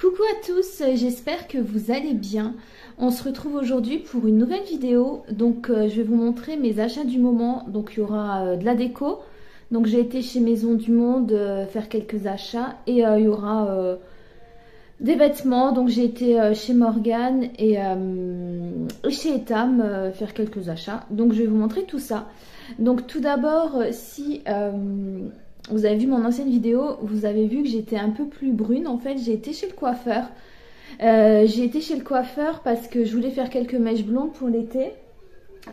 Coucou à tous, j'espère que vous allez bien. On se retrouve aujourd'hui pour une nouvelle vidéo. Donc je vais vous montrer mes achats du moment. Donc il y aura de la déco. Donc j'ai été chez Maison du Monde faire quelques achats. Et il y aura des vêtements. Donc j'ai été chez Morgane et chez Etam faire quelques achats. Donc je vais vous montrer tout ça. Donc tout d'abord, si vous avez vu mon ancienne vidéo, vous avez vu que j'étais un peu plus brune. En fait, j'ai été chez le coiffeur. J'ai été chez le coiffeur parce que je voulais faire quelques mèches blondes pour l'été.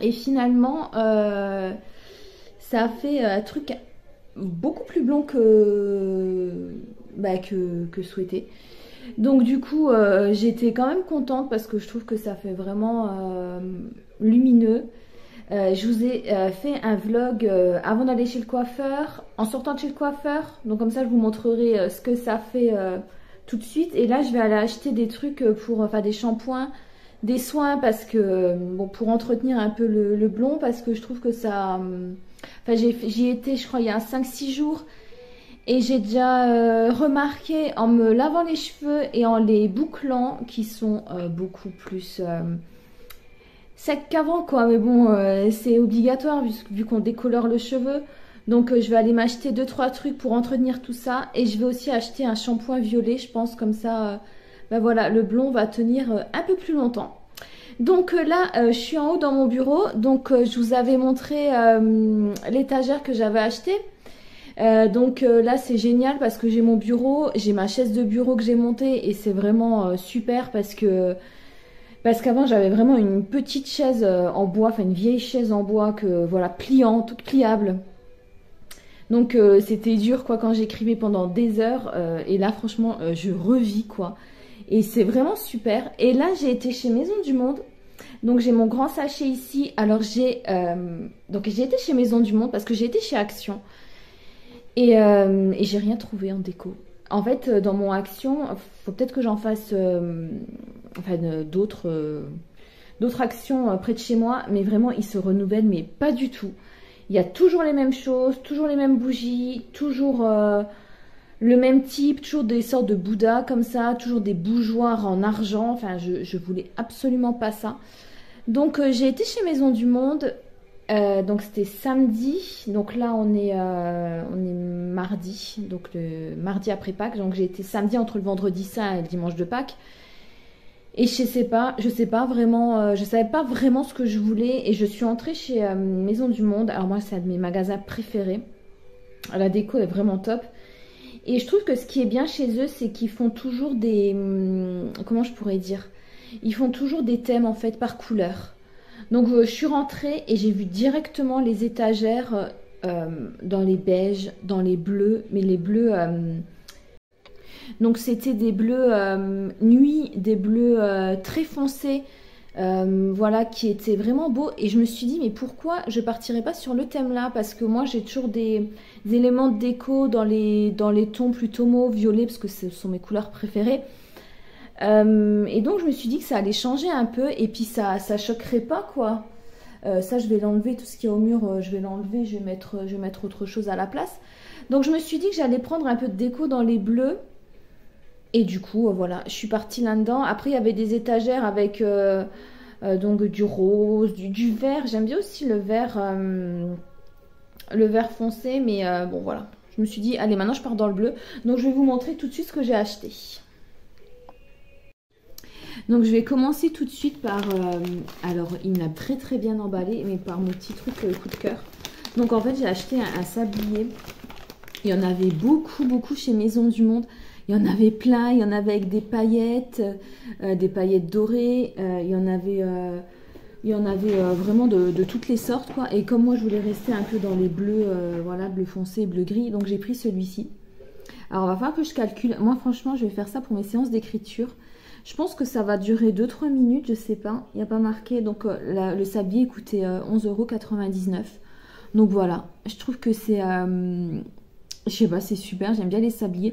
Et finalement, ça a fait un truc beaucoup plus blond que souhaité. Donc du coup, j'étais quand même contente parce que je trouve que ça fait vraiment lumineux. Je vous ai fait un vlog avant d'aller chez le coiffeur, en sortant de chez le coiffeur. Donc comme ça, je vous montrerai ce que ça fait tout de suite. Et là, je vais aller acheter des trucs pour, enfin des shampoings, des soins parce que, bon, pour entretenir un peu le blond parce que je trouve que ça... Enfin, j'y étais, je crois, il y a 5-6 jours. Et j'ai déjà remarqué en me lavant les cheveux et en les bouclant qu'ils sont beaucoup plus... sec qu'avant quoi, mais bon c'est obligatoire vu qu'on décolore le cheveu. Donc je vais aller m'acheter 2-3 trucs pour entretenir tout ça. Et je vais aussi acheter un shampoing violet, je pense, comme ça ben voilà, le blond va tenir un peu plus longtemps. Donc là je suis en haut dans mon bureau. Donc je vous avais montré l'étagère que j'avais achetée. Donc là c'est génial parce que j'ai mon bureau, j'ai ma chaise de bureau que j'ai montée et c'est vraiment super parce qu'avant j'avais vraiment une petite chaise en bois, enfin une vieille chaise en bois que voilà, pliante, toute pliable. Donc c'était dur quoi quand j'écrivais pendant des heures et là franchement je revis quoi. Et c'est vraiment super. Et là j'ai été chez Maison du Monde. Donc j'ai mon grand sachet ici. Alors j'ai été chez Maison du Monde parce que j'ai été chez Action. Et j'ai rien trouvé en déco. En fait, dans mon Action, faut peut-être que j'en fasse d'autres actions près de chez moi, mais vraiment, ils se renouvellent, mais pas du tout. Il y a toujours les mêmes choses, toujours les mêmes bougies, toujours le même type, toujours des sortes de Bouddha comme ça, toujours des bougeoirs en argent. Enfin, je voulais absolument pas ça. Donc, j'ai été chez Maison du Monde. Donc c'était samedi, donc là on est mardi, donc le mardi après Pâques, donc j'ai été samedi entre le vendredi saint et le dimanche de Pâques. Et je sais pas vraiment, je savais pas vraiment ce que je voulais et je suis entrée chez Maison du Monde. Alors moi c'est un de mes magasins préférés, la déco est vraiment top. Et je trouve que ce qui est bien chez eux, c'est qu'ils font toujours des, comment je pourrais dire, ils font toujours des thèmes en fait par couleur. Donc je suis rentrée et j'ai vu directement les étagères dans les beiges, dans les bleus, mais les bleus... donc c'était des bleus nuit, des bleus très foncés, voilà, qui étaient vraiment beaux. Et je me suis dit, mais pourquoi je partirais pas sur le thème là? Parce que moi j'ai toujours des éléments de déco dans les tons plutôt mauve, violet, parce que ce sont mes couleurs préférées. Et donc je me suis dit que ça allait changer un peu et puis ça choquerait pas quoi. Ça je vais l'enlever, tout ce qui est au mur je vais l'enlever, je vais mettre autre chose à la place. Donc je me suis dit que j'allais prendre un peu de déco dans les bleus et du coup voilà, je suis partie là-dedans. Après il y avait des étagères avec donc du rose, du vert. J'aime bien aussi le vert foncé, mais bon voilà, je me suis dit allez maintenant je pars dans le bleu. Donc je vais vous montrer tout de suite ce que j'ai acheté. Donc je vais commencer tout de suite par, alors il me l'a très bien emballé, mais par mon petit truc coup de cœur. Donc en fait j'ai acheté un sablier, il y en avait beaucoup chez Maison du Monde. Il y en avait plein, il y en avait avec des paillettes dorées, il y en avait vraiment de toutes les sortes quoi. Et comme moi je voulais rester un peu dans les bleus, voilà, bleu foncé, bleu gris, donc j'ai pris celui-ci. Alors il va falloir que je calcule, moi franchement je vais faire ça pour mes séances d'écriture. Je pense que ça va durer 2-3 minutes, je sais pas, il n'y a pas marqué. Donc le sablier coûtait 11,99 €. Donc voilà, je trouve que c'est, je sais pas, c'est super, j'aime bien les sabliers.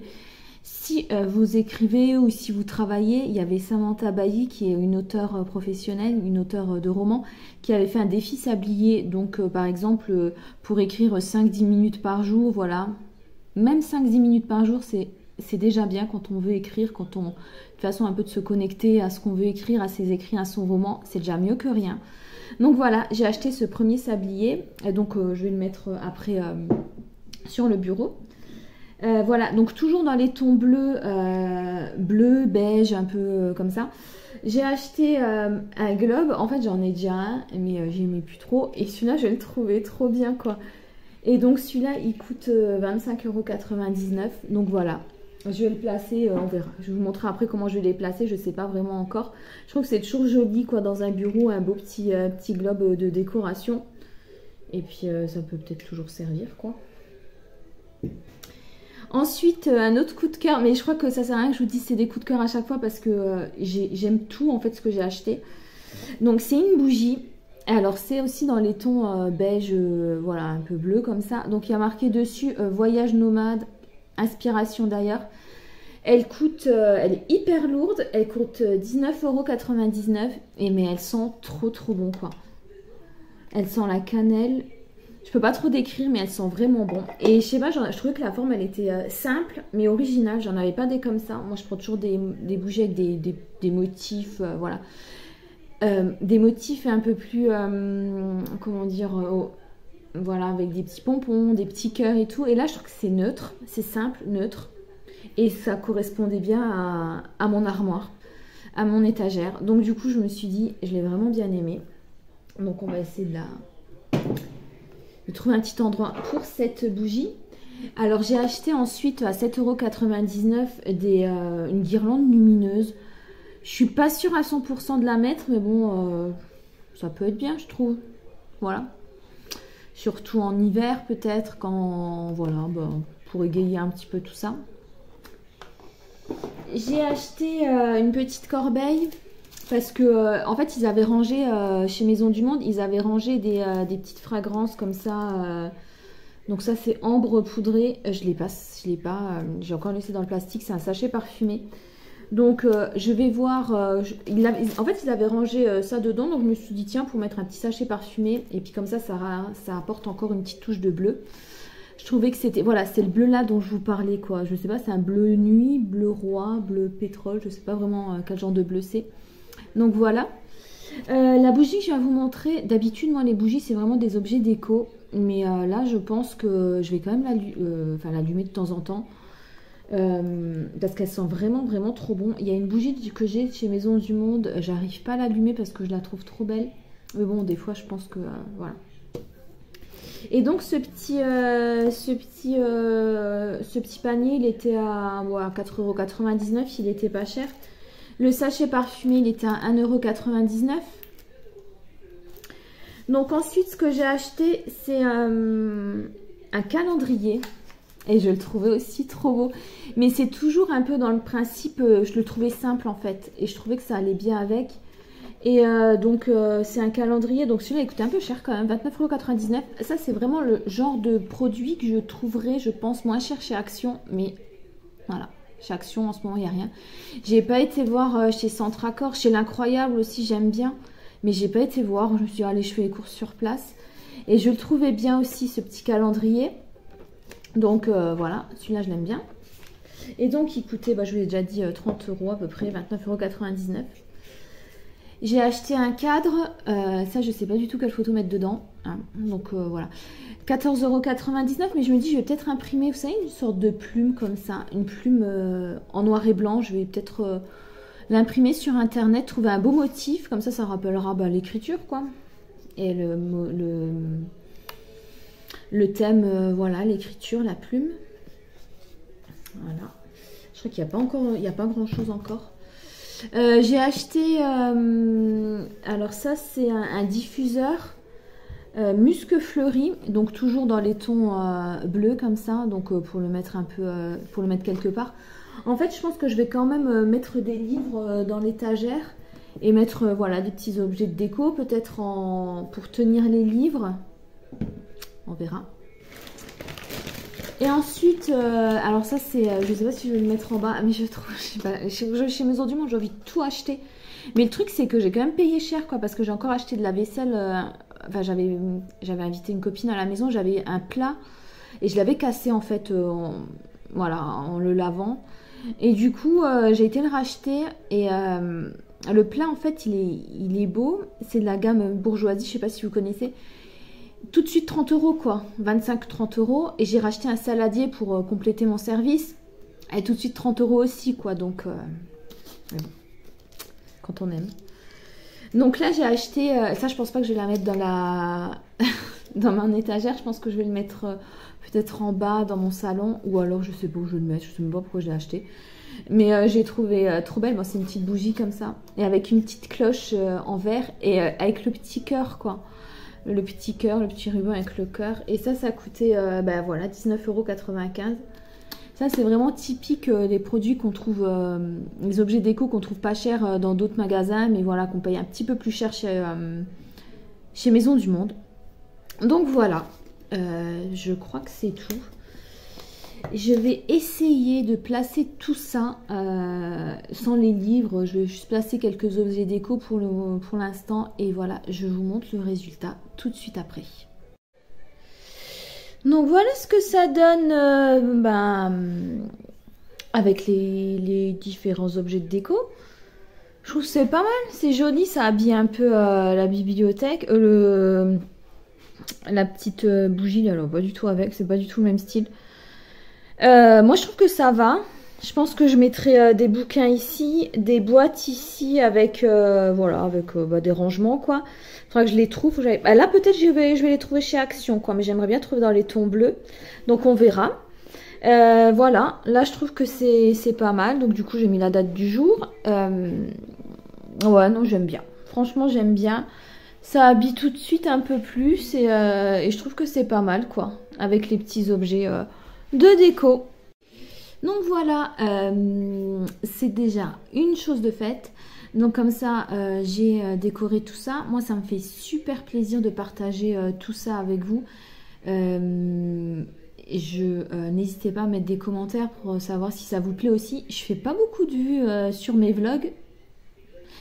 Si vous écrivez ou si vous travaillez, il y avait Samantha Bailly qui est une auteure professionnelle, une auteure de romans, qui avait fait un défi sablier. Donc par exemple, pour écrire 5-10 minutes par jour, voilà. Même 5-10 minutes par jour, c'est c'est déjà bien quand on veut écrire, quand on... De façon un peu de se connecter à ce qu'on veut écrire, à ses écrits, à son roman, c'est déjà mieux que rien. Donc voilà, j'ai acheté ce premier sablier, et donc je vais le mettre après sur le bureau. Voilà, donc toujours dans les tons bleus, bleu, beige, un peu comme ça. J'ai acheté un globe, en fait j'en ai déjà un, mais j'aimais plus trop. Et celui-là, je le trouvais trop bien, quoi. Et donc celui-là, il coûte 25,99 €. Donc voilà, je vais le placer, on verra. Je vais vous montrer après comment je vais les placer, je ne sais pas vraiment encore. Je trouve que c'est toujours joli, quoi, dans un bureau, un beau petit globe de décoration. Et puis ça peut peut-être toujours servir, quoi. Ensuite, un autre coup de cœur, mais je crois que ça sert à rien que je vous dise c'est des coups de cœur à chaque fois parce que j'aime tout en fait ce que j'ai acheté. Donc c'est une bougie. Alors c'est aussi dans les tons beige, voilà, un peu bleu comme ça. Donc il y a marqué dessus voyage nomade, inspiration d'ailleurs. Elle est hyper lourde, elle coûte 19,99 €. Et mais elle sent trop bon, quoi. Elle sent la cannelle. Je peux pas trop décrire, mais elles sont vraiment bon. Et je sais pas, je trouvais que la forme, elle était simple, mais originale. J'en avais pas des comme ça. Moi, je prends toujours des bougies avec des motifs, voilà. Des motifs un peu plus, comment dire, voilà, avec des petits pompons, des petits cœurs et tout. Et là, je trouve que c'est neutre, c'est simple, neutre. Et ça correspondait bien à mon armoire, à mon étagère. Donc, du coup, je me suis dit, je l'ai vraiment bien aimé. Donc, on va essayer de trouver un petit endroit pour cette bougie. Alors j'ai acheté ensuite à 7,99 € une guirlande lumineuse. Je suis pas sûre à 100% de la mettre, mais bon, ça peut être bien, je trouve. Voilà. Surtout en hiver peut-être, quand voilà, pour égayer un petit peu tout ça. J'ai acheté une petite corbeille. Parce que en fait ils avaient rangé chez Maison du Monde, ils avaient rangé des petites fragrances comme ça. Donc ça c'est ambre poudré. Je l'ai pas, j'ai encore laissé dans le plastique. C'est un sachet parfumé. Donc je vais voir. En fait ils avaient rangé ça dedans, donc je me suis dit tiens pour mettre un petit sachet parfumé et puis comme ça apporte encore une petite touche de bleu. Je trouvais que c'était, voilà, c'est le bleu là dont je vous parlais, quoi. Je sais pas, c'est un bleu nuit, bleu roi, bleu pétrole. Je sais pas vraiment quel genre de bleu c'est. Donc voilà, la bougie que je vais vous montrer, d'habitude moi les bougies c'est vraiment des objets déco, mais là je pense que je vais quand même l'allumer de temps en temps, parce qu'elle sent vraiment trop bon. Il y a une bougie que j'ai chez Maison du Monde, j'arrive pas à l'allumer parce que je la trouve trop belle, mais bon des fois je pense que voilà. Et donc ce petit panier il était à 4,99 €, il était pas cher. Le sachet parfumé, il était à 1,99 €. Donc ensuite, ce que j'ai acheté, c'est un calendrier. Et je le trouvais aussi trop beau. Mais c'est toujours un peu dans le principe, je le trouvais simple en fait. Et je trouvais que ça allait bien avec. Et donc c'est un calendrier. Donc celui-là, il coûtait un peu cher quand même, 29,99 €. Ça, c'est vraiment le genre de produit que je trouverais, je pense, moins cher chez Action. Mais voilà. Chez Action en ce moment il n'y a rien. J'ai pas été voir chez Centracor, chez l'Incroyable aussi j'aime bien, mais j'ai pas été voir. Je me suis dit allez je fais les courses sur place et je le trouvais bien aussi ce petit calendrier. Donc voilà, celui-là je l'aime bien. Et donc il coûtait, je vous l'ai déjà dit, 30 € à peu près, 29,99 €. J'ai acheté un cadre, ça je sais pas du tout quelle photo mettre dedans, hein. Donc voilà, 14,99 €, mais je me dis je vais peut-être imprimer, vous savez, une sorte de plume comme ça, une plume en noir et blanc. Je vais peut-être l'imprimer sur internet, trouver un beau motif, comme ça rappellera l'écriture quoi. Et le thème, voilà, l'écriture, la plume. Voilà, je crois qu'il n'y a pas grand chose encore. J'ai acheté, alors ça c'est un diffuseur musc fleuri, donc toujours dans les tons bleus comme ça, donc pour le mettre un peu, pour le mettre quelque part. En fait je pense que je vais quand même mettre des livres dans l'étagère et mettre voilà des petits objets de déco, peut-être pour tenir les livres, on verra. Et ensuite, alors ça c'est, je sais pas si je vais le mettre en bas, mais je trouve, je sais pas, chez Maison du Monde j'ai envie de tout acheter. Mais le truc c'est que j'ai quand même payé cher quoi, parce que j'ai encore acheté de la vaisselle, enfin j'avais invité une copine à la maison, j'avais un plat et je l'avais cassé en fait voilà, en le lavant. Et du coup, j'ai été le racheter et le plat en fait il est beau, c'est de la gamme bourgeoisie, je sais pas si vous connaissez. Tout de suite 30 € quoi, 25-30 € et j'ai racheté un saladier pour compléter mon service et tout de suite 30 € aussi quoi, donc bon, quand on aime. Donc là j'ai acheté, ça je pense pas que je vais la mettre dans la dans mon étagère, je pense que je vais le mettre peut-être en bas dans mon salon ou alors je sais pas où je vais le mettre, je sais même pas pourquoi je l'ai acheté. Mais j'ai trouvé trop belle, moi c'est une petite bougie comme ça et avec une petite cloche en verre et avec le petit cœur quoi. Le petit cœur, le petit ruban avec le cœur. Et ça coûtait ben voilà, 19,95 €. Ça, c'est vraiment typique des produits qu'on trouve, les objets déco qu'on trouve pas cher dans d'autres magasins, mais voilà, qu'on paye un petit peu plus cher chez Maison du Monde. Donc voilà, je crois que c'est tout. Je vais essayer de placer tout ça sans les livres. Je vais juste placer quelques objets déco pour l'instant. Et voilà, je vous montre le résultat tout de suite après. Donc voilà ce que ça donne avec les différents objets de déco. Je trouve que c'est pas mal, c'est joli, ça habille un peu la bibliothèque. La petite bougie, alors pas du tout avec, c'est pas du tout le même style. Moi je trouve que ça va. Je pense que je mettrai des bouquins ici, des boîtes ici avec voilà, avec des rangements quoi. Faudra que je les trouve. Là peut-être je vais les trouver chez Action quoi, mais j'aimerais bien trouver dans les tons bleus. Donc on verra. Voilà, là je trouve que c'est pas mal. Donc du coup j'ai mis la date du jour. Ouais non j'aime bien. Franchement j'aime bien. Ça habille tout de suite un peu plus et je trouve que c'est pas mal quoi. Avec les petits objets de déco. Donc voilà, c'est déjà une chose de faite. Donc comme ça, j'ai décoré tout ça. Moi, ça me fait super plaisir de partager tout ça avec vous. N'hésitez pas à mettre des commentaires pour savoir si ça vous plaît aussi. Je fais pas beaucoup de vues sur mes vlogs.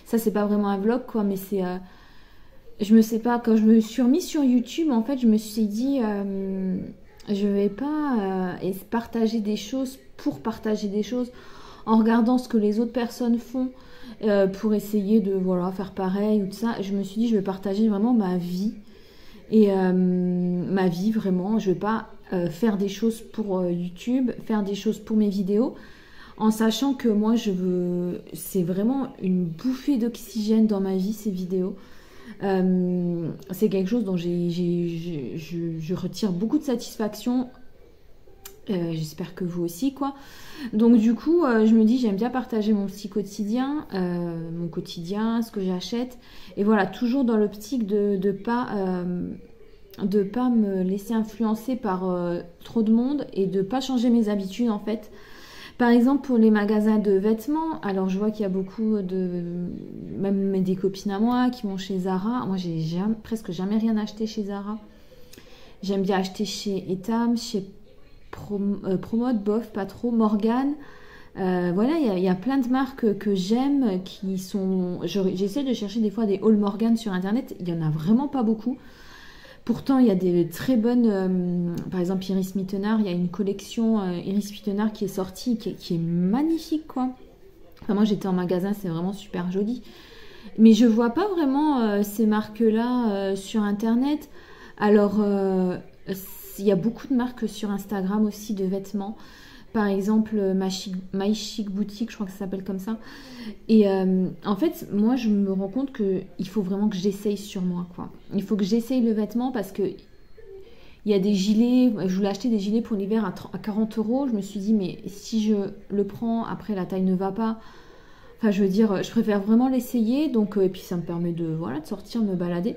Ça, c'est pas vraiment un vlog, quoi, mais c'est... je me sais pas, quand je me suis remise sur YouTube, en fait, je me suis dit... je vais pas partager des choses pour partager des choses en regardant ce que les autres personnes font pour essayer de voilà, faire pareil ou tout ça. Je me suis dit je vais partager vraiment ma vie et ma vie vraiment. Je vais pas faire des choses pour YouTube, faire des choses pour mes vidéos en sachant que moi c'est vraiment une bouffée d'oxygène dans ma vie ces vidéos. C'est quelque chose dont je retire beaucoup de satisfaction. J'espère que vous aussi quoi. Donc du coup je me dis j'aime bien partager mon petit quotidien, ce que j'achète et voilà, toujours dans l'optique de pas me laisser influencer par trop de monde et de pas changer mes habitudes en fait. Par exemple pour les magasins de vêtements, alors je vois qu'il y a beaucoup même des copines à moi qui vont chez Zara. Moi j'ai presque jamais rien acheté chez Zara. J'aime bien acheter chez Etam, chez Promode, bof, pas trop, Morgane. Voilà, il y a plein de marques que j'aime qui sont... J'essaie de chercher des fois des haul Morgane sur internet, il y en a vraiment pas beaucoup. Pourtant, il y a des très bonnes... par exemple, Iris Mittenard, il y a une collection Iris Mittenard qui est sortie, qui est magnifique, quoi. Enfin, moi, j'étais en magasin, c'est vraiment super joli. Mais je vois pas vraiment ces marques-là sur internet. Alors... il y a beaucoup de marques sur Instagram aussi de vêtements. Par exemple, My Chic Boutique, je crois que ça s'appelle comme ça. Et en fait, moi, je me rends compte qu'il faut vraiment que j'essaye sur moi, quoi. Il faut que j'essaye le vêtement parce que il y a des gilets. Je voulais acheter des gilets pour l'hiver à 40 €. Je me suis dit, mais si je le prends, après la taille ne va pas. Enfin, je veux dire, je préfère vraiment l'essayer. Donc, et puis ça me permet de sortir, de me balader.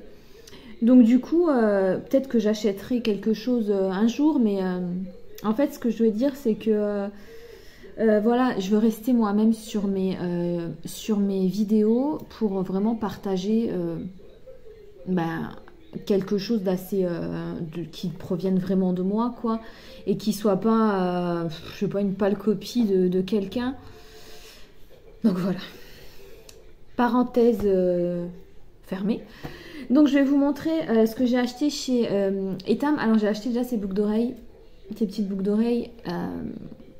Donc du coup, peut-être que j'achèterai quelque chose un jour, mais en fait, ce que je veux dire, c'est que voilà, je veux rester moi-même sur mes vidéos pour vraiment partager quelque chose d'assez qui provienne vraiment de moi, quoi, et qui soit pas, je sais pas, une pâle copie de quelqu'un. Donc voilà. Parenthèse fermée. Donc je vais vous montrer ce que j'ai acheté chez Etam. Alors j'ai acheté déjà ces boucles d'oreilles, ces petites boucles d'oreilles.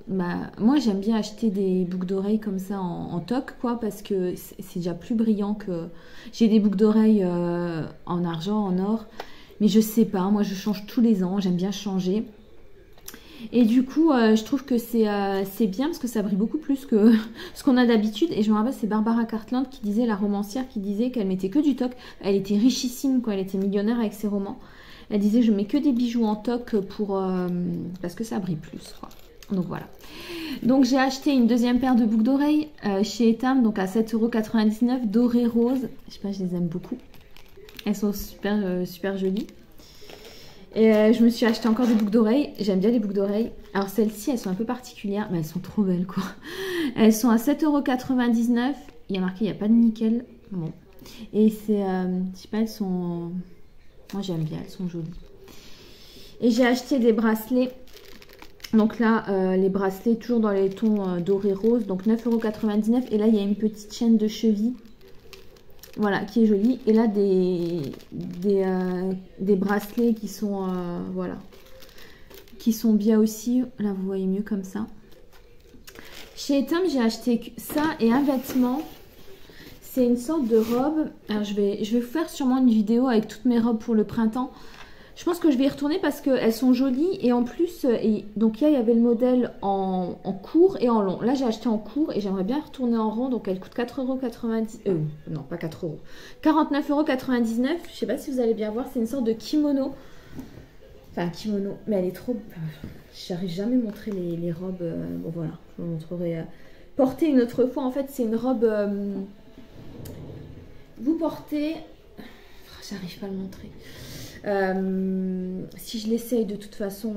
bah, moi j'aime bien acheter des boucles d'oreilles comme ça en toque, quoi, parce que c'est déjà plus brillant que... J'ai des boucles d'oreilles en argent, en or, mais je sais pas, moi je change tous les ans, j'aime bien changer. Et du coup, je trouve que c'est bien parce que ça brille beaucoup plus que ce qu'on a d'habitude. Et je me rappelle, c'est Barbara Cartland qui disait, la romancière, qui disait qu'elle mettait que du toc. Elle était richissime, quoi, elle était millionnaire avec ses romans. Elle disait, je mets que des bijoux en toc parce que ça brille plus, quoi. Donc voilà. Donc j'ai acheté une deuxième paire de boucles d'oreilles chez Etam, donc à 7,99 € dorées roses. Je sais pas, je les aime beaucoup. Elles sont super, super jolies. Et je me suis acheté encore des boucles d'oreilles. J'aime bien les boucles d'oreilles. Alors celles-ci, elles sont un peu particulières, mais elles sont trop belles, quoi. Elles sont à 7,99 €. Il y a marqué, il n'y a pas de nickel. Bon. Et c'est, je sais pas, elles sont... Moi j'aime bien, elles sont jolies. Et j'ai acheté des bracelets. Donc là, les bracelets, toujours dans les tons doré rose. Donc 9,99 €. Et là, il y a une petite chaîne de cheville. Voilà, qui est jolie. Et là, des bracelets qui sont, voilà, qui sont bien aussi. Là, vous voyez mieux comme ça. Chez Etam, j'ai acheté ça et un vêtement. C'est une sorte de robe. Alors, je vais vous faire sûrement une vidéo avec toutes mes robes pour le printemps. Je pense que je vais y retourner parce qu'elles sont jolies. Et en plus, donc il y avait le modèle en court et en long. Là, j'ai acheté en court et j'aimerais bien retourner en rond. Donc, elle coûte 4,90 €. Non, pas 4 €. 49,99 €. Je sais pas si vous allez bien voir. C'est une sorte de kimono. Enfin, kimono. Mais elle est trop... J'arrive jamais à montrer les robes. Bon, voilà. Je vous montrerai. Porter une autre fois. En fait, c'est une robe... vous portez... J'arrive pas à le montrer. Si je l'essaye de toute façon,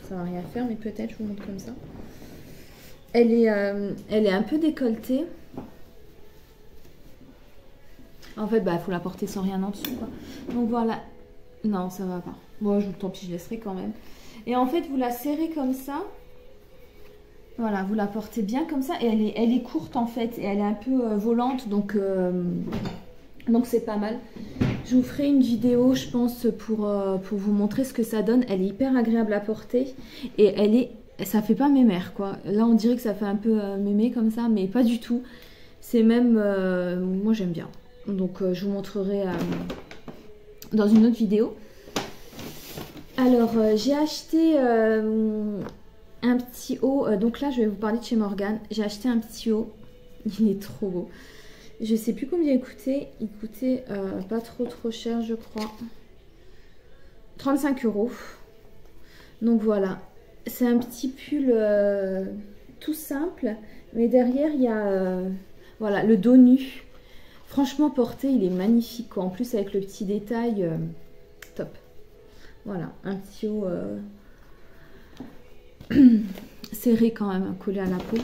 ça va rien faire, mais peut-être je vous montre comme ça. Elle est un peu décolletée. En fait, bah, faut la porter sans rien en dessous, quoi. Donc voilà. Non, ça va pas. Bon, tant pis, je laisserai quand même. Et en fait, vous la serrez comme ça. Voilà, vous la portez bien comme ça. Et elle est courte en fait. Et elle est un peu volante. Donc c'est pas mal. Je vous ferai une vidéo, je pense, pour vous montrer ce que ça donne. Elle est hyper agréable à porter. Et ça fait pas mémère, quoi. Là, on dirait que ça fait un peu mémé comme ça, mais pas du tout. C'est même... moi, j'aime bien. Donc, je vous montrerai dans une autre vidéo. Alors, j'ai acheté un petit haut. Donc là, je vais vous parler de chez Morgan. J'ai acheté un petit haut. Il est trop beau. Je sais plus combien il coûtait. Il coûtait pas trop cher, je crois. 35 €. Donc voilà. C'est un petit pull tout simple. Mais derrière, il y a voilà, le dos nu. Franchement, porté, il est magnifique, quoi. En plus, avec le petit détail, top. Voilà, un petit haut serré quand même, collé à la peau.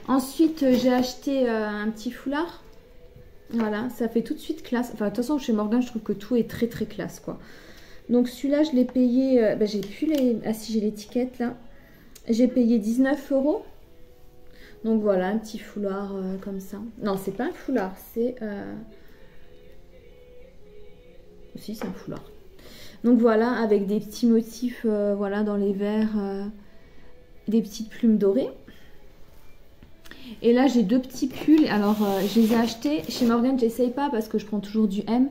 Ensuite, j'ai acheté un petit foulard. Voilà, ça fait tout de suite classe. Enfin, de toute façon, chez Morgan, je trouve que tout est très classe, quoi. Donc, celui-là, je l'ai payé... j'ai plus les... Ah si, j'ai l'étiquette, là. J'ai payé 19 €. Donc, voilà, un petit foulard comme ça. Non, c'est pas un foulard, c'est... Si, c'est un foulard. Donc, voilà, avec des petits motifs, voilà, dans les verres, des petites plumes dorées. Et là, j'ai deux petits pulls. Alors, je les ai achetés. Chez Morgan, j'essaye pas parce que je prends toujours du M.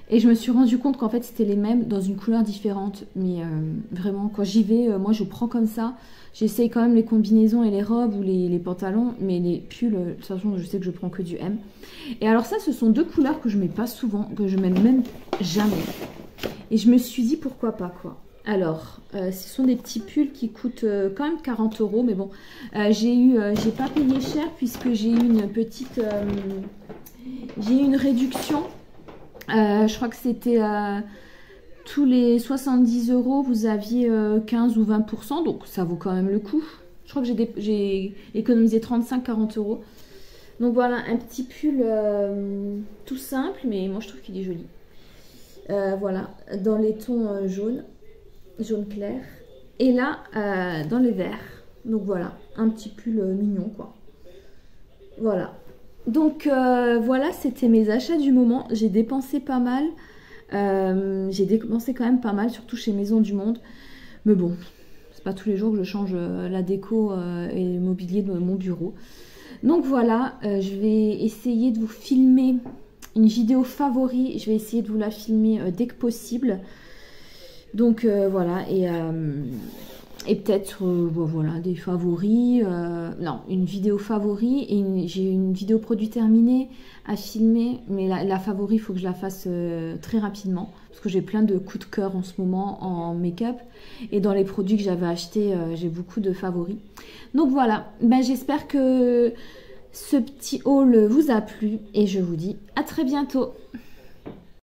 Et je me suis rendu compte qu'en fait, c'était les mêmes dans une couleur différente. Mais vraiment, quand j'y vais, moi, je prends comme ça. J'essaye quand même les combinaisons et les robes ou les pantalons. Mais les pulls, de toute façon, je sais que je prends que du M. Et alors ça, ce sont deux couleurs que je mets pas souvent, que je mets même jamais. Et je me suis dit, pourquoi pas, quoi. Alors, ce sont des petits pulls qui coûtent quand même 40 €, mais bon, j'ai pas payé cher puisque j'ai eu une petite, j'ai eu une réduction. Je crois que c'était tous les 70 €, vous aviez 15 ou 20%, donc ça vaut quand même le coup. Je crois que j'ai économisé 35-40 €. Donc voilà, un petit pull tout simple, mais moi je trouve qu'il est joli. Voilà, dans les tons jaunes. Jaune clair. Et là, dans les verts. Donc voilà, un petit pull mignon, quoi. Voilà. Donc voilà, c'était mes achats du moment. J'ai dépensé pas mal. J'ai dépensé quand même pas mal, surtout chez Maison du Monde. Mais bon, C'est pas tous les jours que je change la déco et le mobilier de mon bureau. Donc voilà, je vais essayer de vous filmer une vidéo favori. Je vais essayer de vous la filmer dès que possible. Donc voilà, et peut-être bon, voilà, des favoris. Non, une vidéo favori. Et j'ai une vidéo produit terminée à filmer. Mais la favori, il faut que je la fasse très rapidement. Parce que j'ai plein de coups de cœur en ce moment en make-up. Et dans les produits que j'avais achetés, j'ai beaucoup de favoris. Donc voilà, ben, j'espère que ce petit haul vous a plu. Et je vous dis à très bientôt.